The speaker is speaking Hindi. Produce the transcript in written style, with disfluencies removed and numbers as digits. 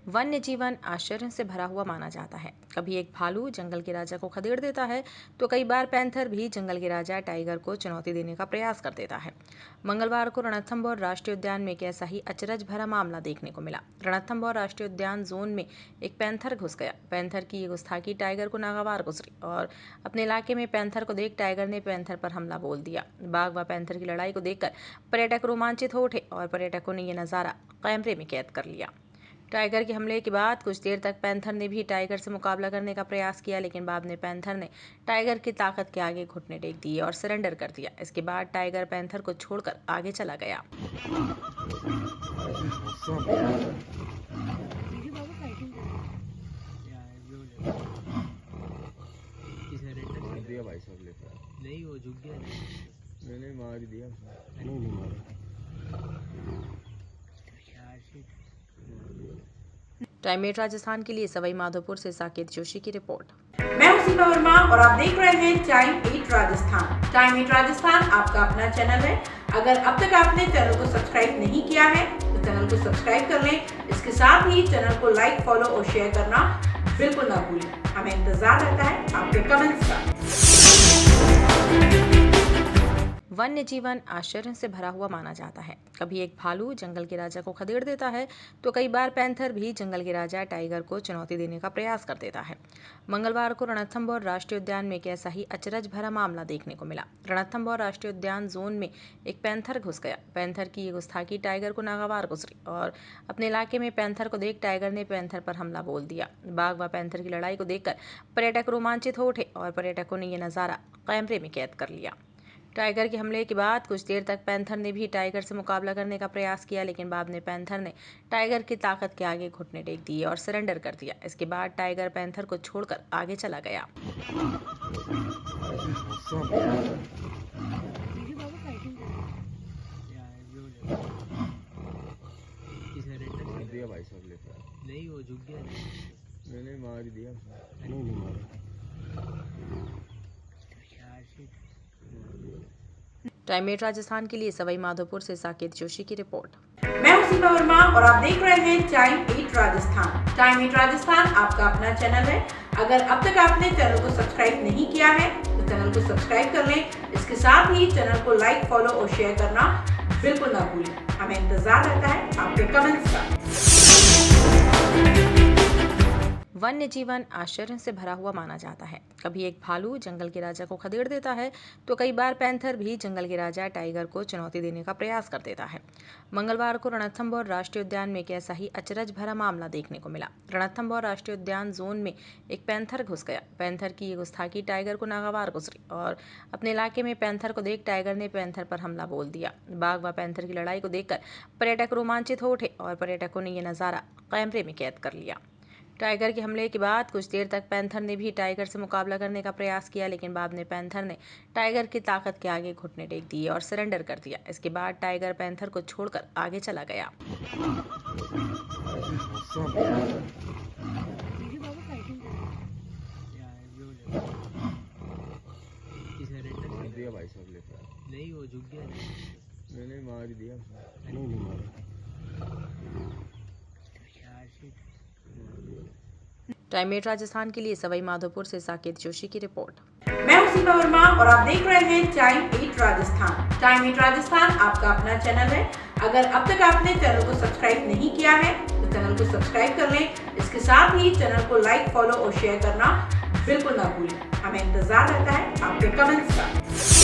वन्य जीवन आश्चर्य से भरा हुआ माना जाता है। कभी एक भालू जंगल के राजा को खदेड़ देता है तो कई बार पैंथर भी जंगल के राजा टाइगर को चुनौती देने का प्रयास कर देता है। मंगलवार को रणथंभौर राष्ट्रीय उद्यान में एक ऐसा ही अचरज भरा मामला देखने को मिला। रणथंभौर राष्ट्रीय उद्यान जोन में एक पैंथर घुस गया। पैंथर की ये गुस्ताखी टाइगर को नागवार गुजरी और अपने इलाके में पैंथर को देख टाइगर ने पैंथर पर हमला बोल दिया। बाघ व पैंथर की लड़ाई को देखकर पर्यटक रोमांचित हो उठे और पर्यटकों ने यह नज़ारा कैमरे में कैद कर लिया। टाइगर के हमले के बाद कुछ देर तक पैंथर ने भी टाइगर से मुकाबला करने का प्रयास किया, लेकिन बाद में पैंथर ने टाइगर की ताकत के आगे घुटने टेक दिए और सरेंडर कर दिया। इसके बाद टाइगर पैंथर को छोड़कर आगे चला गया। भाई साहब लेकर नहीं, वो झुक गया। मैंने मार ही दिया। नहीं मारा। टाइम 8 राजस्थान के लिए सवाई माधोपुर से साकेत जोशी की रिपोर्ट। मैं हूं सीमा वर्मा और आप देख रहे हैं टाइम 8 राजस्थान। टाइम 8 राजस्थान आपका अपना चैनल है। अगर अब तक आपने चैनल को सब्सक्राइब नहीं किया है तो चैनल को सब्सक्राइब कर लें। इसके साथ ही चैनल को लाइक, फॉलो और शेयर करना बिल्कुल ना भूलें। हमें इंतजार रहता है आपके कमेंट्स का। वन्य जीवन आश्चर्य से भरा हुआ माना जाता है। कभी एक भालू जंगल के राजा को खदेड़ देता है तो कई बार पैंथर भी जंगल के राजा टाइगर को चुनौती देने का प्रयास कर देता है। मंगलवार को रणथंभौर राष्ट्रीय उद्यान में एक ऐसा ही अचरज भरा मामला देखने को मिला। रणथंभौर राष्ट्रीय उद्यान जोन में एक पैंथर घुस गया। पैंथर की ये गुस्ताखी टाइगर को नागवार गुजरी और अपने इलाके में पैंथर को देख टाइगर ने पैंथर पर हमला बोल दिया। बाघ व पैंथर की लड़ाई को देखकर पर्यटक रोमांचित हो उठे और पर्यटकों ने यह नज़ारा कैमरे में कैद कर लिया। टाइगर के हमले के बाद कुछ देर तक पैंथर ने भी टाइगर से मुकाबला करने का प्रयास किया, लेकिन बाद में पैंथर ने टाइगर की ताकत के आगे घुटने टेक दिए और सरेंडर कर दिया। इसके बाद टाइगर पैंथर को छोड़कर आगे चला गया। दिया भाई साहब लेकर नहीं, वो झुक गया। मैंने मार ही दिया। नहीं मारा। टाइम 8 राजस्थान के लिए सवाई माधोपुर से साकेत जोशी की रिपोर्ट। मैं हूं सीमा वर्मा और आप देख रहे हैं टाइम 8 राजस्थान। टाइम 8 राजस्थान आपका अपना चैनल है। अगर अब तक आपने चैनल को सब्सक्राइब नहीं किया है तो चैनल को सब्सक्राइब कर लें। इसके साथ ही चैनल को लाइक, फॉलो और शेयर करना बिल्कुल ना भूलें। हमें इंतजार रहता है आपके कमेंट्स का। वन्य जीवन आश्चर्य से भरा हुआ माना जाता है। कभी एक भालू जंगल के राजा को खदेड़ देता है तो कई बार पैंथर भी जंगल के राजा टाइगर को चुनौती देने का प्रयास कर देता है। मंगलवार को रणथंभौर राष्ट्रीय उद्यान में एक ऐसा ही अचरज भरा मामला देखने को मिला। रणथंभौर राष्ट्रीय उद्यान जोन में एक पैंथर घुस गया। पैंथर की ये गुस्ताखी टाइगर को नागवार गुजरी और अपने इलाके में पैंथर को देख टाइगर ने पैंथर पर हमला बोल दिया। बाघ व पैंथर की लड़ाई को देखकर पर्यटक रोमांचित हो उठे और पर्यटकों ने यह नज़ारा कैमरे में कैद कर लिया। टाइगर के हमले के बाद कुछ देर तक पैंथर ने भी टाइगर से मुकाबला करने का प्रयास किया, लेकिन बाद में पैंथर ने टाइगर की ताकत के आगे घुटने टेक दिए और सरेंडर कर दिया। इसके बाद टाइगर पैंथर को छोड़कर आगे चला गया। दिया भाई साहब लेकर नहीं, वो झुक गया। मैंने मार ही दिया। नहीं मारा। टाइम 8 राजस्थान के लिए सवाई माधोपुर से साकेत जोशी की रिपोर्ट। मैं हूं सीमा वर्मा और आप देख रहे हैं टाइम 8 राजस्थान। टाइम 8 राजस्थान आपका अपना चैनल है। अगर अब तक आपने चैनल को सब्सक्राइब नहीं किया है तो चैनल को सब्सक्राइब कर लें। इसके साथ ही चैनल को लाइक, फॉलो और शेयर करना बिल्कुल ना भूलें। हमें इंतजार रहता है आपके कमेंट्स का।